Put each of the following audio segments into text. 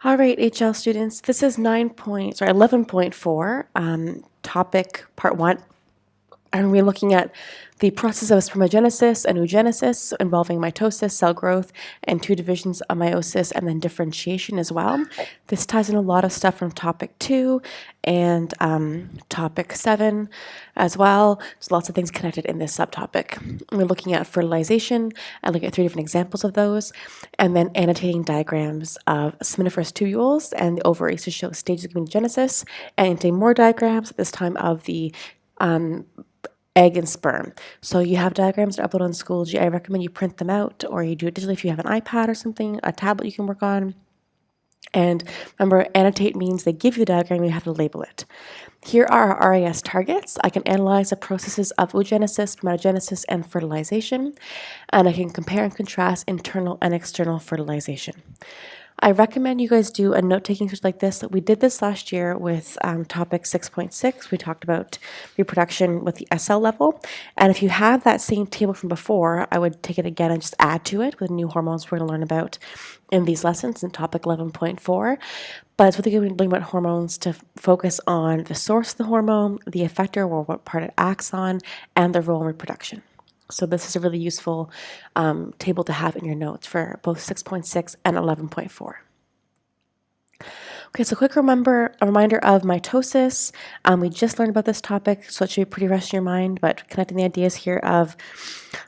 All right, HL students, this is 11.4, topic part 1. And we're looking at the process of spermatogenesis and oogenesis involving mitosis, cell growth, and 2 divisions of meiosis, and then differentiation as well. This ties in a lot of stuff from topic 2 and topic 7 as well. So lots of things connected in this subtopic. We're looking at fertilization and looking at 3 different examples of those, and then annotating diagrams of seminiferous tubules and the ovaries to show stages of oogenesis, and annotating more diagrams, at this time of the egg and sperm. So you have diagrams that are uploaded on Schoology. I recommend you print them out, or you do it digitally if you have an iPad or something, a tablet you can work on. And remember, annotate means they give you the diagram, you have to label it. Here are our RAS targets. I can analyze the processes of oogenesis, spermatogenesis, and fertilization, and I can compare and contrast internal and external fertilization. I recommend you guys do a note-taking exercise like this. We did this last year with topic 6.6. We talked about reproduction with the SL level. And if you have that same table from before, I would take it again and just add to it with new hormones we're going to learn about in these lessons in topic 11.4. But it's really good when learning about hormones to focus on the source of the hormone, the effector, or what part it acts on, and the role in reproduction. So this is a really useful table to have in your notes for both 6.6 and 11.4. Okay, so quick reminder of mitosis. We just learned about this topic, so it should be pretty fresh in your mind, but connecting the ideas here of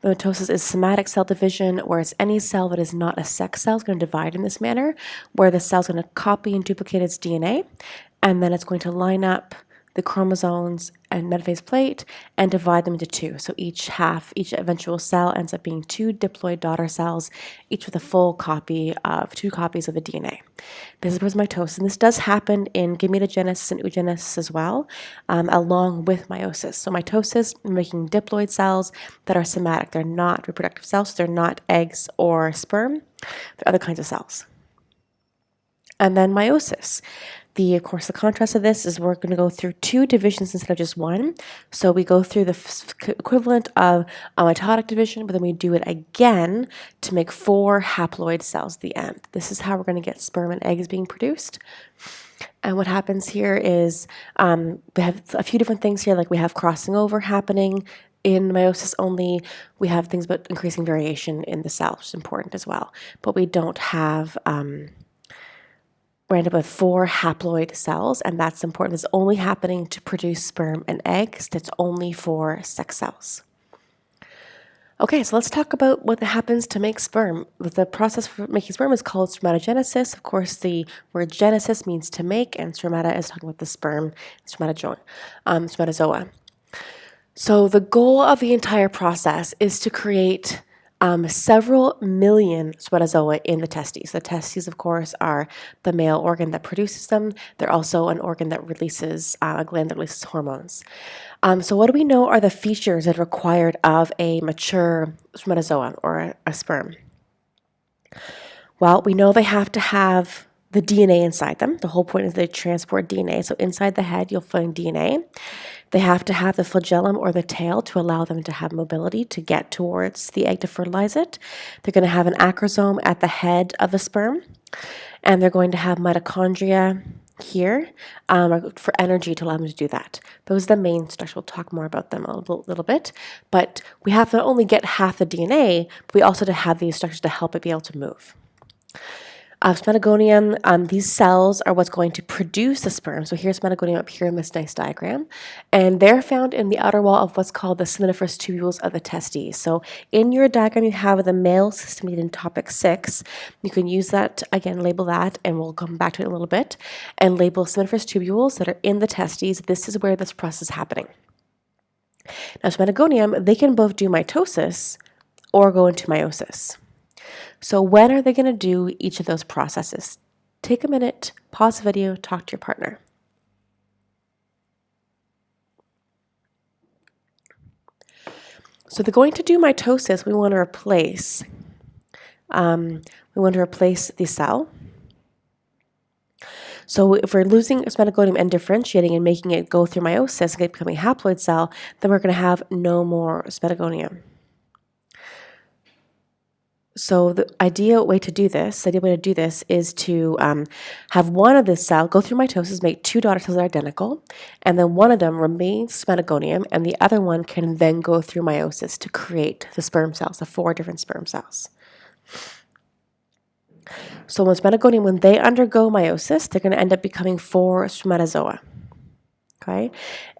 the mitosis is somatic cell division, where it's any cell that is not a sex cell is going to divide in this manner, where the cell is going to copy and duplicate its DNA, and then it's going to line up the chromosomes and metaphase plate and divide them into 2. So each eventual cell ends up being 2 diploid daughter cells, each with a full copy of 2 copies of the DNA. This is mitosis, and this does happen in gametogenesis and oogenesis as well, along with meiosis. So mitosis, making diploid cells that are somatic. They're not reproductive cells, so they're not eggs or sperm. They're other kinds of cells. And then meiosis. Of course, the contrast of this is we're going to go through 2 divisions instead of just 1. So we go through the equivalent of a mitotic division, but then we do it again to make 4 haploid cells at the end. This is how we're going to get sperm and eggs being produced. And what happens here is we have a few different things here, like we have crossing over happening. In meiosis only, we have things about increasing variation in the cell, which is important as well. But we don't have... we're ended up with 4 haploid cells, and that's important. It's only happening to produce sperm and eggs. That's only for sex cells. Okay, so let's talk about what happens to make sperm. The process for making sperm is called spermatogenesis. Of course, the word genesis means to make, and spermata is talking about the sperm, spermatozoa. So the goal of the entire process is to create several million spermatozoa in the testes. The testes, of course, are the male organ that produces them. They're also an organ that releases, a gland that releases hormones. So what do we know are the features that are required of a mature spermatozoa or a sperm? Well, we know they have to have the DNA inside them. The whole point is they transport DNA. So inside the head, you'll find DNA. They have to have the flagellum or the tail to allow them to have mobility to get towards the egg to fertilize it. They're going to have an acrosome at the head of the sperm, and they're going to have mitochondria here for energy to allow them to do that. Those are the main structures. We'll talk more about them a little bit, but we have to not only get half the DNA, but we also have these structures to help it be able to move. Spermatogonium, these cells are what's going to produce the sperm. So here's spermatogonium up here in this nice diagram. And they're found in the outer wall of what's called the seminiferous tubules of the testes. So in your diagram you have the male system in topic 6. You can use that, again, label that, and we'll come back to it in a little bit, and label seminiferous tubules that are in the testes. This is where this process is happening. Now, spermatogonium, they can both do mitosis or go into meiosis. So when are they going to do each of those processes? Take a minute, pause the video, talk to your partner. So they're going to do mitosis. We want to replace the cell. So if we're losing spermatogonium and differentiating and making it go through meiosis and becoming a haploid cell, then we're going to have no more spermatogonium. So the ideal way to do this, is to have one of this cell go through mitosis, make two daughter cells that are identical, and then one of them remains spermatogonium, and the other one can then go through meiosis to create the sperm cells, the 4 different sperm cells. So when they undergo meiosis, they're going to end up becoming 4 spermatozoa. Okay,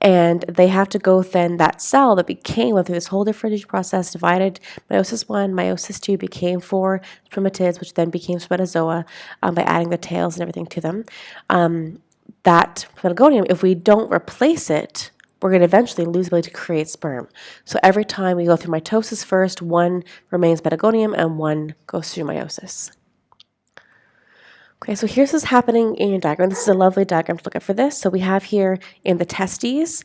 and they have to go then that cell that went through this whole differentiation process, divided meiosis 1, meiosis 2, became 4 spermatids, which then became spermatozoa by adding the tails and everything to them. That spermatogonium, if we don't replace it, we're going to eventually lose the ability to create sperm. So every time we go through mitosis first, one remains spermatogonium and one goes through meiosis. Okay, so here's what's happening in your diagram. This is a lovely diagram to look at for this. So we have here in the testes,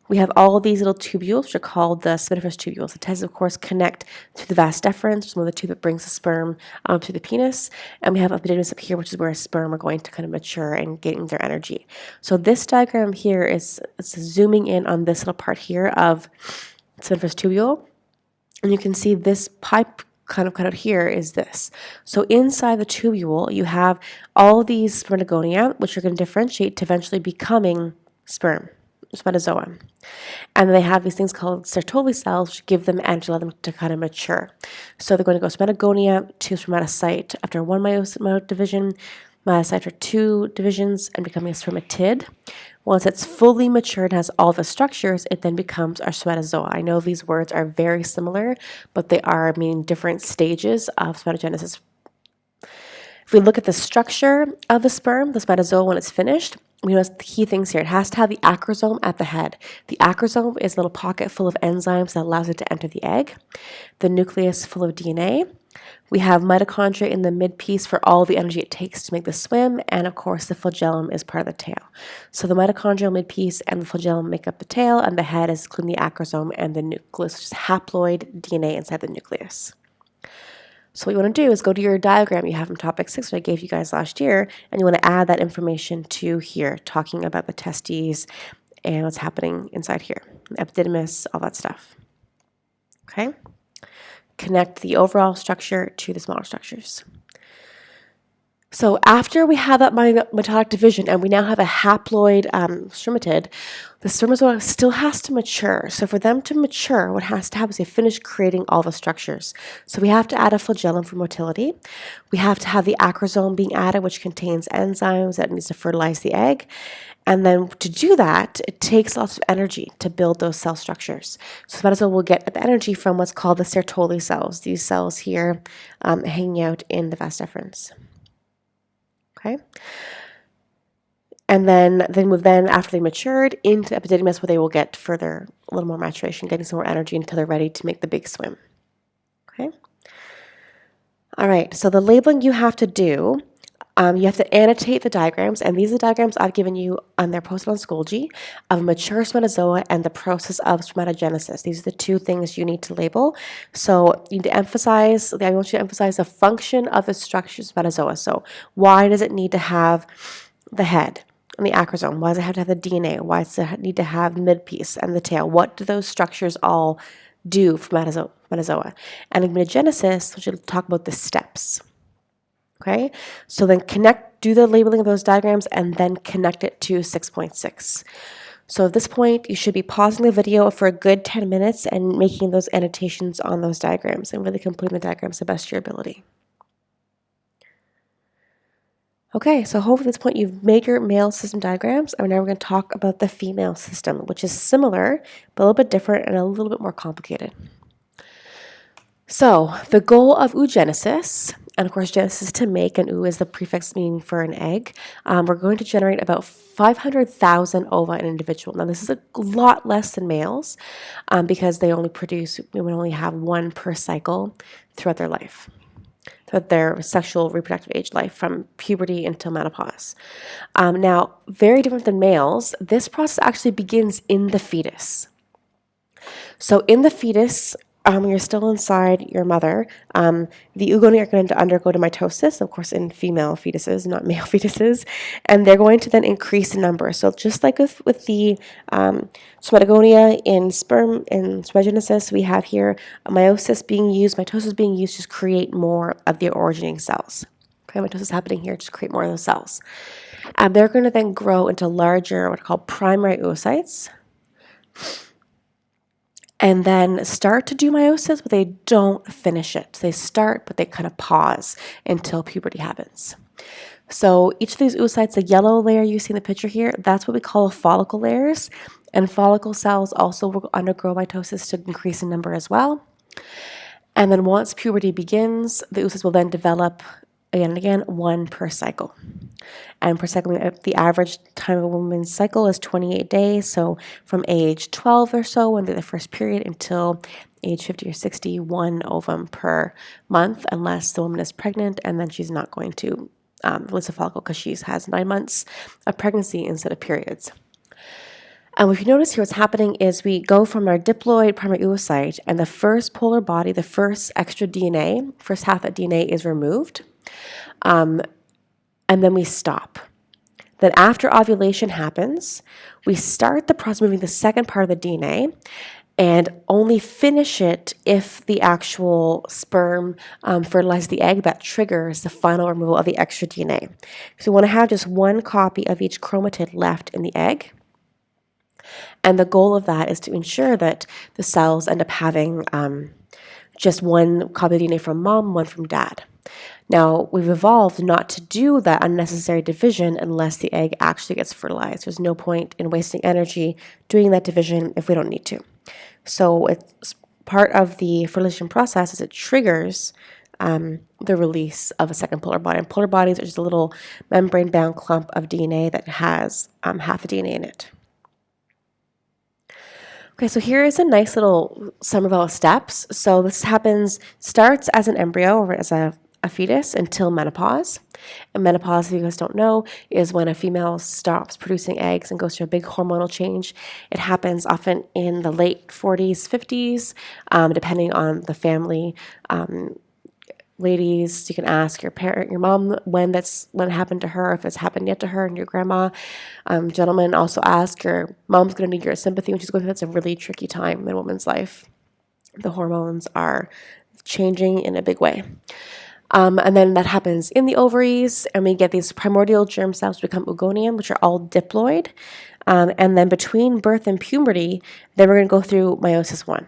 we have all these little tubules, which are called the spiniferous tubules. The testes, of course, connect to the vas deferens, which is one of the tube that brings the sperm to the penis. And we have epididymis up here, which is where sperm are going to kind of mature and getting their energy. So this diagram here is zooming in on this little part here of spiniferous tubule. And you can see this pipe kind of cut out here is this. So inside the tubule, you have all these spermatogonia, which are going to differentiate to eventually becoming spermatozoa. And they have these things called Sertoli cells, which give them energy, allow them to kind of mature. So they're going to go spermatogonia to spermatocyte after one meiosis division, meiocyte after 2 divisions, and becoming a spermatid. Once it's fully matured and has all the structures, it then becomes our spermatozoa. I know these words are very similar, but they are meaning different stages of spermatogenesis. If we look at the structure of the spermatozoa when it's finished, we notice the key things here. It has to have the acrosome at the head. The acrosome is a little pocket full of enzymes that allows it to enter the egg. The nucleus full of DNA. We have mitochondria in the mid-piece for all the energy it takes to make the swim, and of course the flagellum is part of the tail. So the mitochondrial mid-piece and the flagellum make up the tail, and the head is including the acrosome and the nucleus, which is haploid DNA inside the nucleus. So what you want to do is go to your diagram you have from topic 6 that I gave you guys last year, and you want to add that information to here, talking about the testes and what's happening inside here, epididymis, all that stuff. Okay? Connect the overall structure to the smaller structures. So after we have that mitotic division and we now have a haploid spermatid, the spermatozoa still has to mature. So for them to mature, what has to happen is they finish creating all the structures. So we have to add a flagellum for motility. We have to have the acrosome being added, which contains enzymes that needs to fertilize the egg. And then to do that, it takes lots of energy to build those cell structures. So spermatozoa will get the energy from what's called the Sertoli cells, these cells here hanging out in the vas deferens. Okay? And then they move after they matured, into epididymis where they will get further, a little more maturation, getting some more energy until they're ready to make the big swim. Okay? All right, so the labeling you have to do, you have to annotate the diagrams, and these are the diagrams I've given you on their posted on Schoology of mature spermatozoa and the process of spermatogenesis. These are the 2 things you need to label. So you need to emphasize, I want you to emphasize the function of the structure of spermatozoa. So why does it need to have the head and the acrosome? Why does it have to have the DNA? Why does it need to have mid-piece and the tail? What do those structures all do for spermatozoa? And in Eugenesis, we should talk about the steps. Okay, so then do the labeling of those diagrams and then connect it to 6.6. So at this point, you should be pausing the video for a good 10 minutes and making those annotations on those diagrams and really completing the diagrams to the best of your ability. Okay, so hopefully at this point you've made your male system diagrams, and now we're going to talk about the female system, which is similar, but a little bit different and a little bit more complicated. So the goal of oogenesis, and of course genesis is to make, and oo is the prefix meaning for an egg, we're going to generate about 500,000 ova in an individual. Now this is a lot less than males because women only have 1 per cycle throughout their life, throughout their sexual reproductive age life from puberty until menopause. Now, very different than males, this process actually begins in the fetus. So in the fetus, when you're still inside your mother, the oogonia are going to undergo to mitosis, of course, in female fetuses, not male fetuses, and they're going to then increase in number. So just like with the spermatogonia in spermatogenesis, we have here meiosis being used, mitosis being used to create more of the originating cells. Okay, mitosis happening here to create more of those cells. And they're going to then grow into larger, what are called primary oocytes, and then start to do meiosis, but they don't finish it. They start, but they kind of pause until puberty happens. So each of these oocytes, the yellow layer you see in the picture here, that's what we call follicle layers. And follicle cells also will undergo mitosis to increase in number as well. And then once puberty begins, the oocytes will then develop again and again, one per cycle. And per cycle, the average time of a woman's cycle is 28 days. So from age 12 or so, when they're the first period, until age 50 or 60, one ovum per month, unless the woman is pregnant, and then she's not going to release a follicle because she has 9 months of pregnancy instead of periods. And if you notice here, what's happening is we go from our diploid primary oocyte, and the first polar body, the first extra DNA, first half of DNA is removed. And then we stop. Then after ovulation happens, we start the process of moving the second part of the DNA and only finish it if the actual sperm fertilizes the egg. That triggers the final removal of the extra DNA. So we want to have just one copy of each chromatid left in the egg. And the goal of that is to ensure that the cells end up having just one copy of DNA from mom, one from dad. Now, we've evolved not to do that unnecessary division unless the egg actually gets fertilized. There's no point in wasting energy doing that division if we don't need to. So it's part of the fertilization process is it triggers the release of a second polar body. And polar bodies are just a little membrane-bound clump of DNA that has half the DNA in it. Okay, so here is a nice little summary of all the steps. So this starts as an embryo or as a fetus until menopause. And menopause, if you guys don't know, is when a female stops producing eggs and goes through a big hormonal change. It happens often in the late 40s, 50s, depending on the family. Ladies, you can ask your parent, your mom, when it happened to her, if it's happened yet to her, and your grandma. Gentlemen, also ask your mom's going to need your sympathy when she's going through. That's a really tricky time in a woman's life. The hormones are changing in a big way. And then that happens in the ovaries, and we get these primordial germ cells become oogonium, which are all diploid. And then between birth and puberty, then we're going to go through meiosis 1.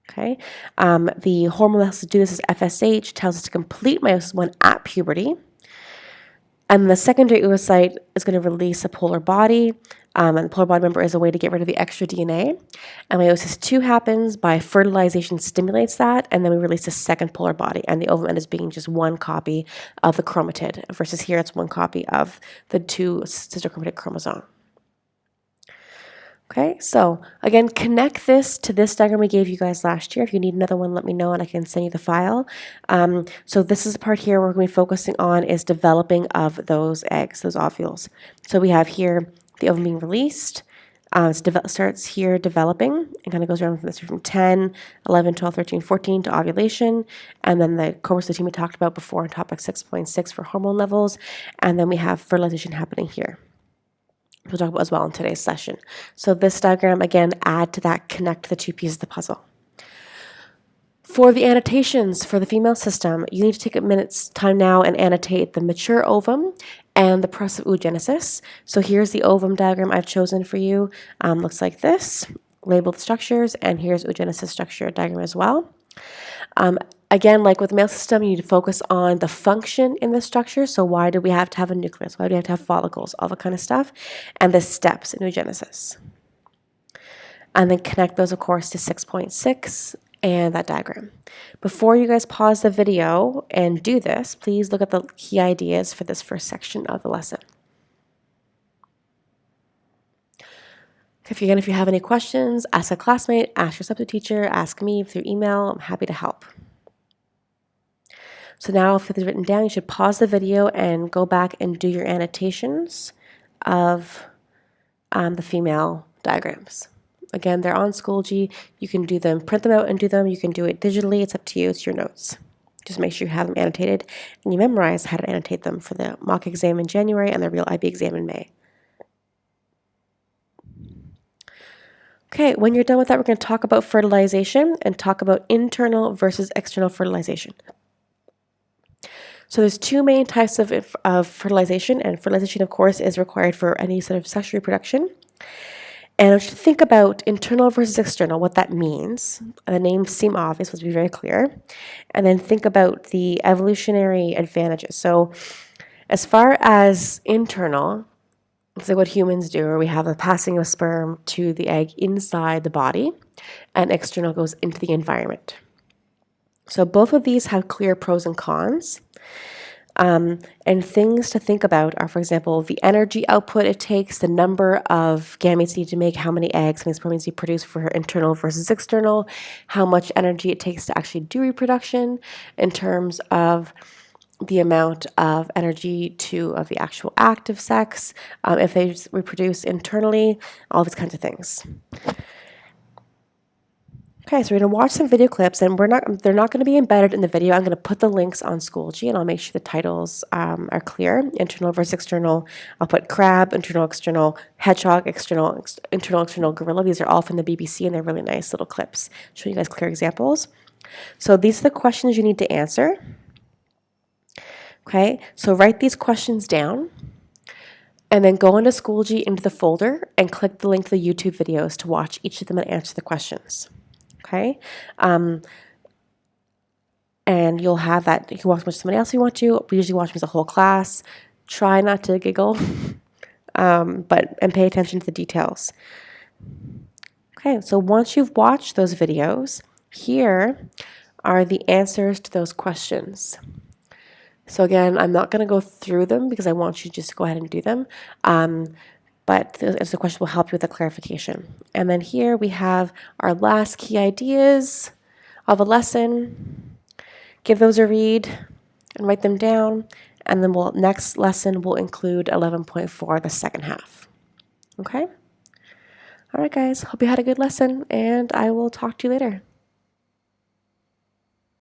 Okay, the hormone that has to do this is FSH, tells us to complete meiosis 1 at puberty. And the secondary oocyte is going to release a polar body, and the polar body member is a way to get rid of the extra DNA. And meiosis 2 happens by fertilization stimulates that, and then we release the second polar body, and the ovum ends up being just one copy of the chromatid, versus here it's one copy of the 2 sister chromatid chromosome. Okay, so again, connect this to this diagram we gave you guys last year. If you need another one, let me know and I can send you the file. So this is the part here we're going to be focusing on is developing of those eggs, those ovules. So we have here the ovum being released. It starts here developing and kind of goes around from 10, 11, 12, 13, 14 to ovulation. And then the chromosomes we talked about before in topic 6.6 for hormone levels. And then we have fertilization happening here. We'll talk about as well in today's session. So this diagram, again, add to that, connect the two pieces of the puzzle. For the annotations for the female system, you need to take a minute's time now and annotate the mature ovum and the process of oogenesis. So here's the ovum diagram I've chosen for you. Looks like this, labeled structures, and here's oogenesis structure diagram as well. Again, like with the male system, you need to focus on the function in the structure. So why do we have to have a nucleus? Why do we have to have follicles? All that kind of stuff. And the steps in oogenesis. And then connect those, of course, to 6.6 and that diagram. Before you guys pause the video and do this, please look at the key ideas for this first section of the lesson. If you have any questions, ask a classmate, ask your substitute teacher, ask me through email. I'm happy to help. So now if it's written down, you should pause the video and go back and do your annotations of the female diagrams. Again, they're on Schoology. You can do them, print them out and do them. You can do it digitally. It's up to you. It's your notes. Just make sure you have them annotated and you memorize how to annotate them for the mock exam in January and the real IB exam in May. Okay, when you're done with that, we're going to talk about fertilization and talk about internal versus external fertilization. So there's two main types of fertilization, and fertilization, of course, is required for any sort of sexual reproduction. And I want you to think about internal versus external, what that means. The names seem obvious, let's be very clear. And then think about the evolutionary advantages. So as far as internal, it's like what humans do, where we have the passing of sperm to the egg inside the body, and external goes into the environment. So both of these have clear pros and cons. And things to think about are, for example, the energy output it takes, the number of gametes you need to make, how many eggs, how many sperm you produce for internal versus external, how much energy it takes to actually do reproduction in terms of the amount of energy of the actual act of sex, if they reproduce internally, all these kinds of things. Okay, so we're going to watch some video clips, and they're not going to be embedded in the video. I'm going to put the links on Schoology, and I'll make sure the titles are clear. Internal versus external. I'll put crab, internal, external, hedgehog, external, internal, gorilla. These are all from the BBC, and they're really nice little clips. Show you guys clear examples. So these are the questions you need to answer. Okay, so write these questions down, and then go into Schoology into the folder and click the link to the YouTube videos to watch each of them and answer the questions. Okay, and you'll have that. You can watch with somebody else if you want to. We usually watch them as a whole class. Try not to giggle, and pay attention to the details. Okay, so once you've watched those videos, here are the answers to those questions. So again, I'm not going to go through them because I want you just to go ahead and do them. But the question will help you with the clarification. And then here we have our last key ideas of a lesson. Give those a read and write them down. And then next lesson will include 11.4, the second half. Okay? All right, guys. Hope you had a good lesson, and I will talk to you later.